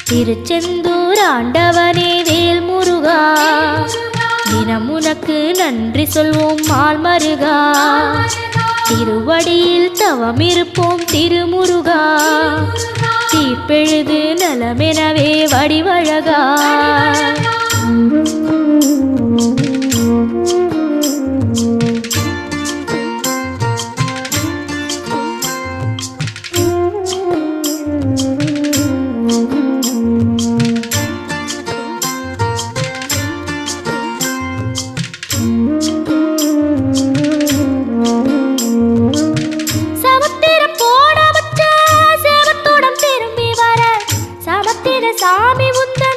திருச்செந்தூர் ஆண்டவனே வேல் முருகா, தினம் உனக்கு நன்றி சொல்வோம் மால் மருகா. திருவடியில் தவம் இருப்போம் திருமுருகா, தீப்பெழுது நலமெனவே வடிவழகா. சாமி உந்தன்